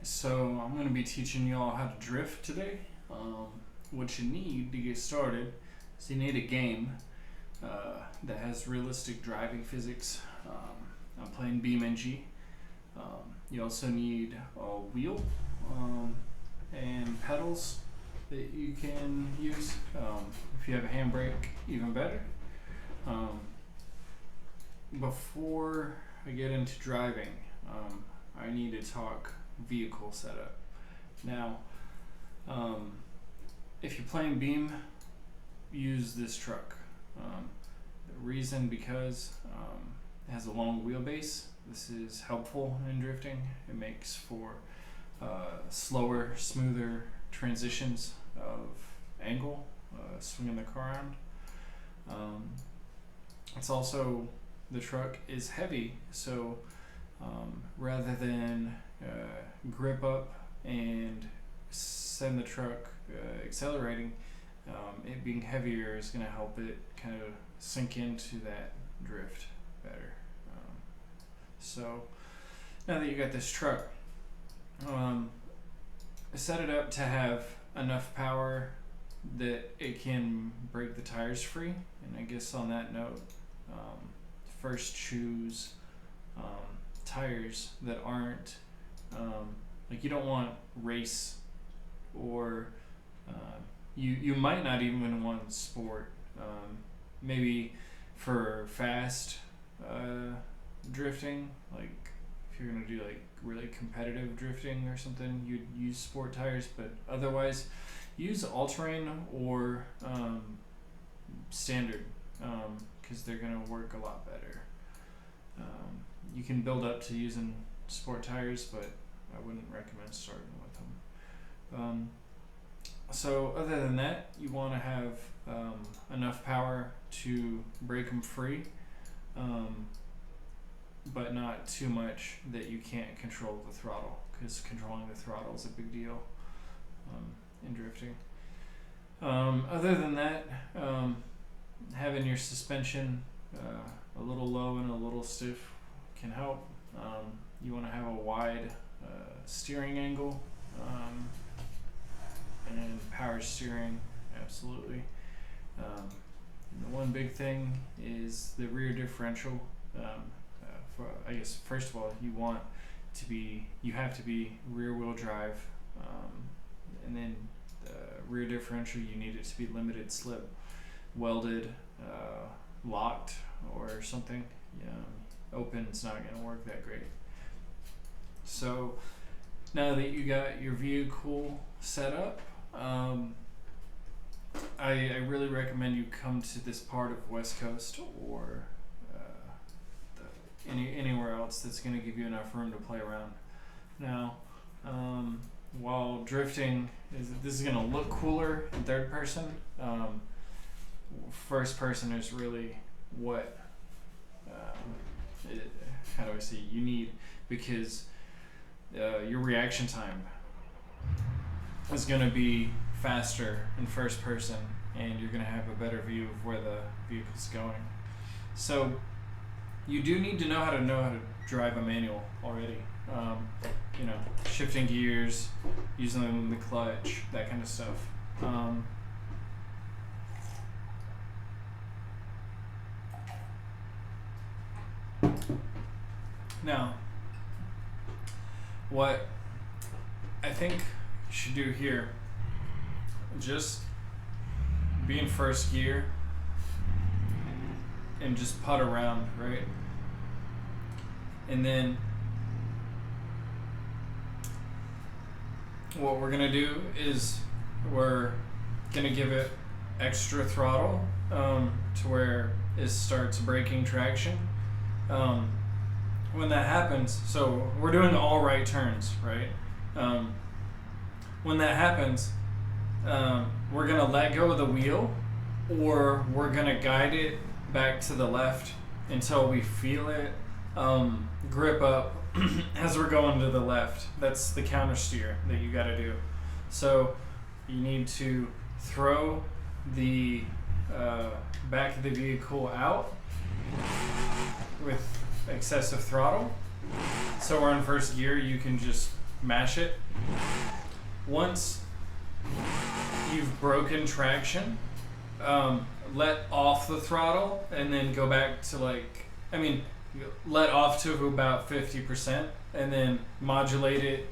So I'm going to be teaching y'all how to drift today. What you need to get started is you need a game that has realistic driving physics. I'm playing BeamNG. You also need a wheel and pedals that you can use. If you have a handbrake, even better. Before I get into driving, I need to talk vehicle setup. Now, if you're playing Beam, use this truck. The reason because it has a long wheelbase. This is helpful in drifting. It makes for slower, smoother transitions of angle, swinging the car around. It's also, the truck is heavy, so rather than grip up and send the truck accelerating, it being heavier is going to help it kind of sink into that drift better. So now that you got this truck, set it up to have enough power that it can break the tires free. And I guess on that note, first choose tires that aren't like, you don't want race, or you might not even want sport. Maybe for fast drifting, like if you're gonna do like really competitive drifting or something, you'd use sport tires, but otherwise use all-terrain or standard, because they're gonna work a lot better. You can build up to using sport tires, but I wouldn't recommend starting with them. So other than that, you want to have enough power to break them free, but not too much that you can't control the throttle, because controlling the throttle is a big deal in drifting. Other than that, having your suspension a little low and a little stiff can help. You want to have a wide steering angle and power steering, absolutely. And the one big thing is the rear differential. I guess first of all, you have to be rear wheel drive, and then the rear differential, you need it to be limited slip, welded, locked or something. Open's not going to work that great. So now that you got your vehicle set up, I really recommend you come to this part of West Coast or anywhere else that's going to give you enough room to play around. Now, while drifting, this is going to look cooler in third person. First person is really what you need, because your reaction time is going to be faster in first person, and you're going to have a better view of where the vehicle's going. So you do need to know how to drive a manual already. Shifting gears, using the clutch, that kind of stuff. Now, what I think you should do here, just be in first gear and just putt around, right? And then what we're gonna do is we're gonna give it extra throttle to where it starts breaking traction. When that happens, so we're doing all right turns, right? When that happens, we're gonna let go of the wheel, or we're gonna guide it back to the left until we feel it grip up as we're going to the left. That's the counter steer that you gotta do. So you need to throw the back of the vehicle out with excessive throttle. So we're in first gear, you can just mash it. Once you've broken traction, let off the throttle and then go back to let off to about 50% and then modulate it,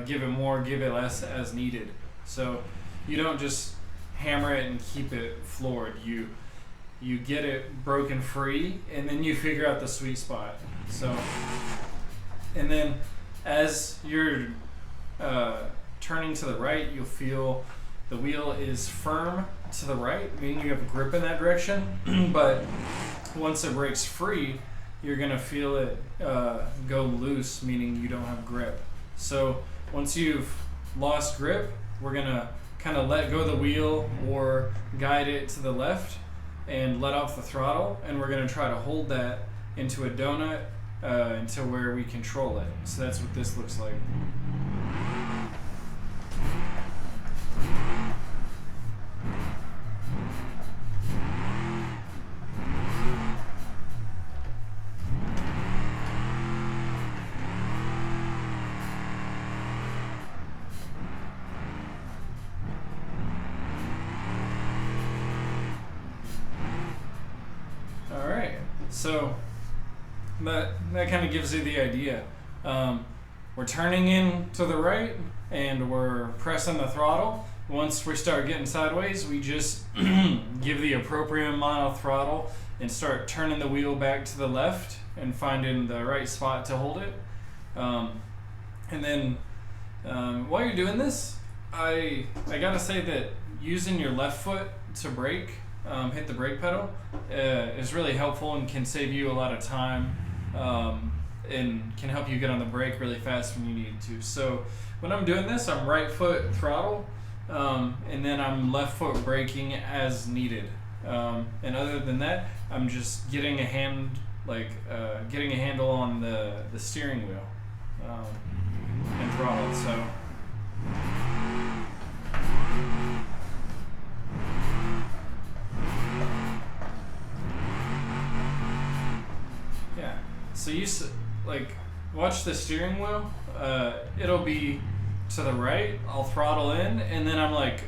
give it more, give it less as needed. So you don't just hammer it and keep it floored. You get it broken free and then you figure out the sweet spot. So, and then as you're turning to the right, you'll feel the wheel is firm to the right, meaning you have grip in that direction. But once it breaks free, you're gonna feel it go loose, meaning you don't have grip. So once you've lost grip, we're gonna kind of let go of the wheel or guide it to the left and let off the throttle, and we're gonna try to hold that into a donut until where we control it. So that's what this looks like. So that kind of gives you the idea. We're turning in to the right and we're pressing the throttle. Once we start getting sideways, we just give the appropriate amount of throttle and start turning the wheel back to the left and finding the right spot to hold it. And then while you're doing this, I gotta say that using your left foot to brake, hit the brake pedal, is really helpful and can save you a lot of time, and can help you get on the brake really fast when you need to. So when I'm doing this, I'm right foot throttle, and then I'm left foot braking as needed. And other than that, I'm just getting a handle on the steering wheel and throttle. So. So you watch the steering wheel. It'll be to the right. I'll throttle in, and then I'm like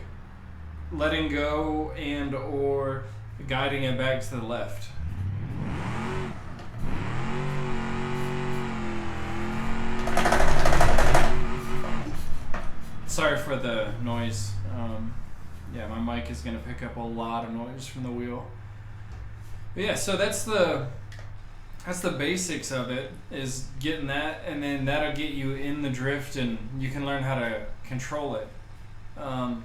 letting go and or guiding it back to the left. Sorry for the noise. Yeah, my mic is gonna pick up a lot of noise from the wheel. But yeah, so that's the basics of it, is getting that, and then that'll get you in the drift and you can learn how to control it. I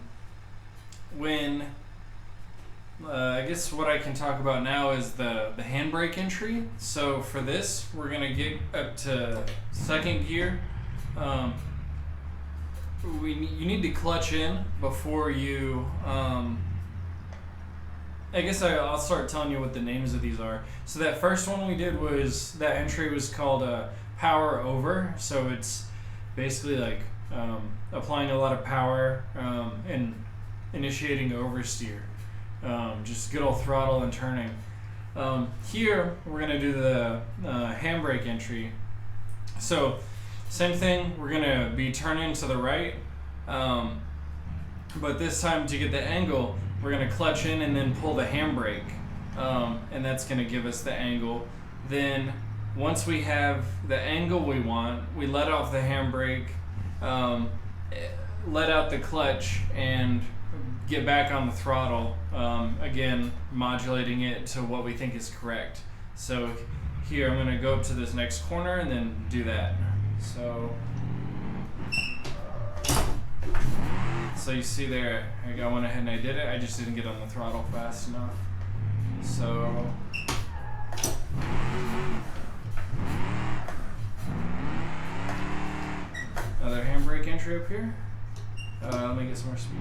guess what I can talk about now is the handbrake entry. So for this, we're gonna get up to second gear. You need to clutch in before you, I guess I'll start telling you what the names of these are. So that first one we did that entry was called power over. So it's basically like applying a lot of power and initiating oversteer. Just good old throttle and turning. Here we're gonna do the handbrake entry. So same thing, we're gonna be turning to the right, but this time to get the angle, we're going to clutch in and then pull the handbrake, and that's going to give us the angle. Then once we have the angle we want, we let off the handbrake, let out the clutch, and get back on the throttle, again modulating it to what we think is correct. So here I'm going to go up to this next corner and then do that. So you see there, I went ahead and I did it. I just didn't get on the throttle fast enough. So another handbrake entry up here. Let me get some more speed.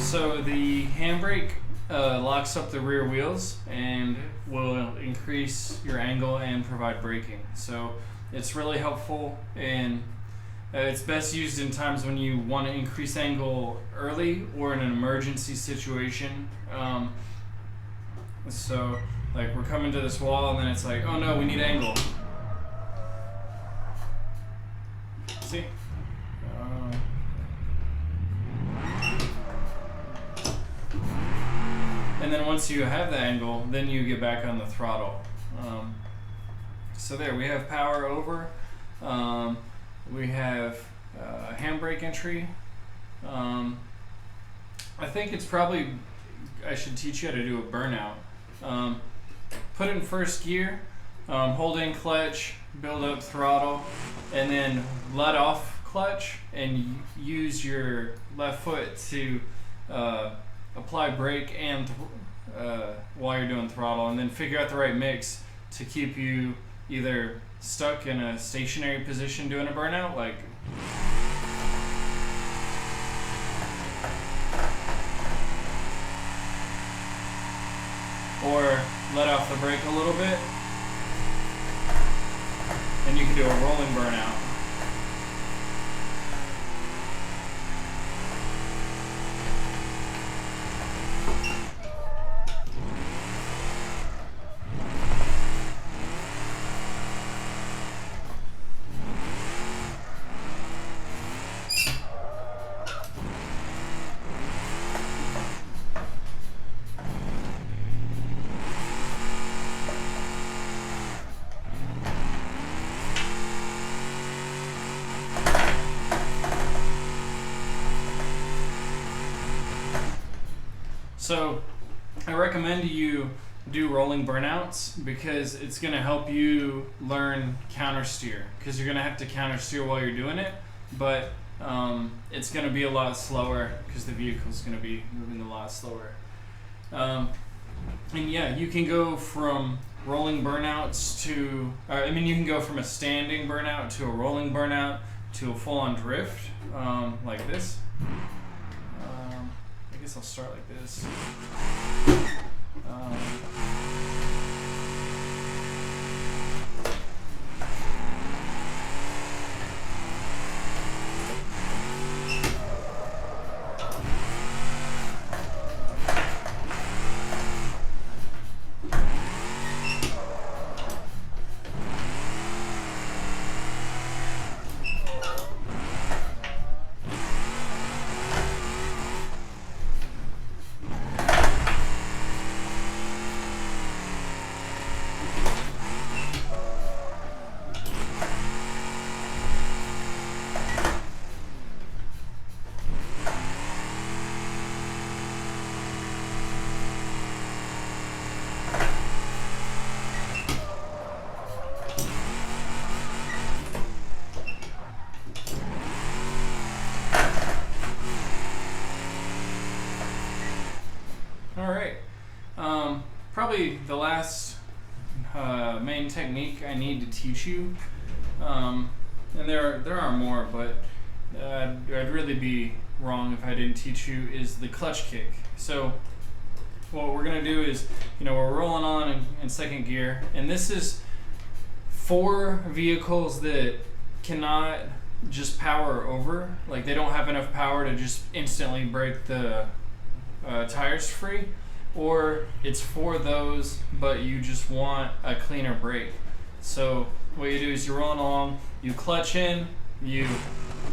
So the handbrake locks up the rear wheels and will increase your angle and provide braking. So it's really helpful, and it's best used in times when you want to increase angle early or in an emergency situation. So like we're coming to this wall and then it's like, oh no, we need angle. See? And then once you have the angle, then you get back on the throttle. So there, we have power over. We have handbrake entry. I think it's probably, I should teach you how to do a burnout. Put it in first gear, hold in clutch, build up throttle, and then let off clutch and use your left foot to apply brake and while you're doing throttle, and then figure out the right mix to keep you either stuck in a stationary position doing a burnout, like or let off the brake a little bit, and you can do a rolling burnout. So I recommend you do rolling burnouts because it's going to help you learn counter steer, because you're going to have to counter steer while you're doing it, but it's going to be a lot slower because the vehicle's going to be moving a lot slower. And yeah, you can go from rolling burnouts to, you can go from a standing burnout to a rolling burnout to a full-on drift, like this. I guess I'll start like this. Probably the last main technique I need to teach you, and there are more, but I'd really be wrong if I didn't teach you, is the clutch kick. So what we're gonna do is, we're rolling on in second gear, and this is for vehicles that cannot just power over, like they don't have enough power to just instantly break the tires free. Or it's for those, but you just want a cleaner brake. So what you do is you're rolling along, you clutch in, you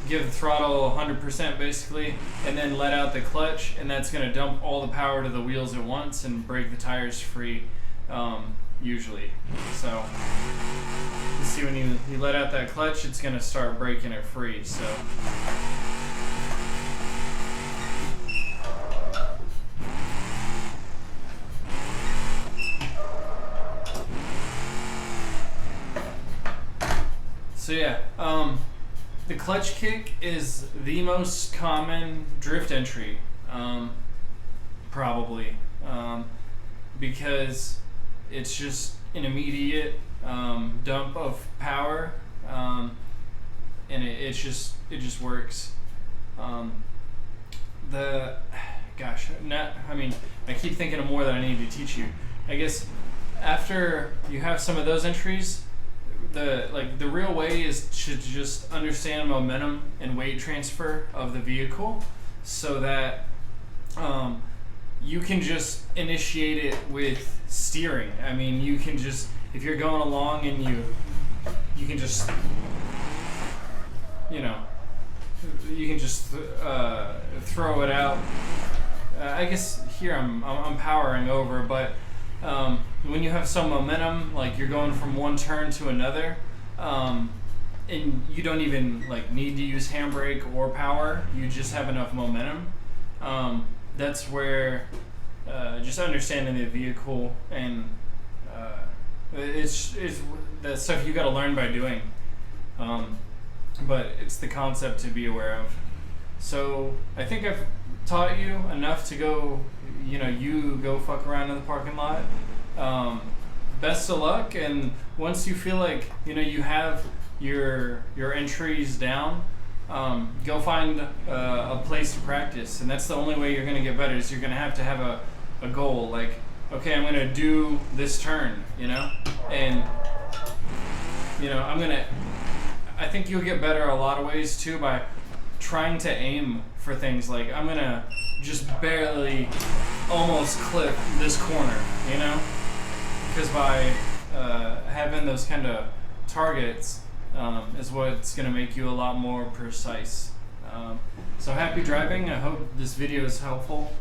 give the throttle 100% basically, and then let out the clutch, and that's going to dump all the power to the wheels at once and break the tires free, usually. So you see when you let out that clutch, it's going to start breaking it free. So yeah, the clutch kick is the most common drift entry, probably, because it's just an immediate dump of power, and it just works. The gosh, I keep thinking of more that I need to teach you. I guess after you have some of those entries, the real way is to just understand momentum and weight transfer of the vehicle, so that you can just initiate it with steering. I mean, you can just, if you're going along and you can just, you can just throw it out. I guess here I'm powering over, but when you have some momentum, like you're going from one turn to another, and you don't even need to use handbrake or power, you just have enough momentum. That's where just understanding the vehicle and it's the stuff you got to learn by doing. But it's the concept to be aware of. So I think I've taught you enough to go, you go fuck around in the parking lot. Best of luck, and once you feel like you have your entries down, go find a place to practice, and that's the only way you're gonna get better. Is you're gonna have to have a goal, like, okay, I'm gonna do this turn, and I think you'll get better a lot of ways too by trying to aim for things like, I'm gonna just barely almost clip this corner, because by having those kind of targets is what's gonna make you a lot more precise. So happy driving. I hope this video is helpful.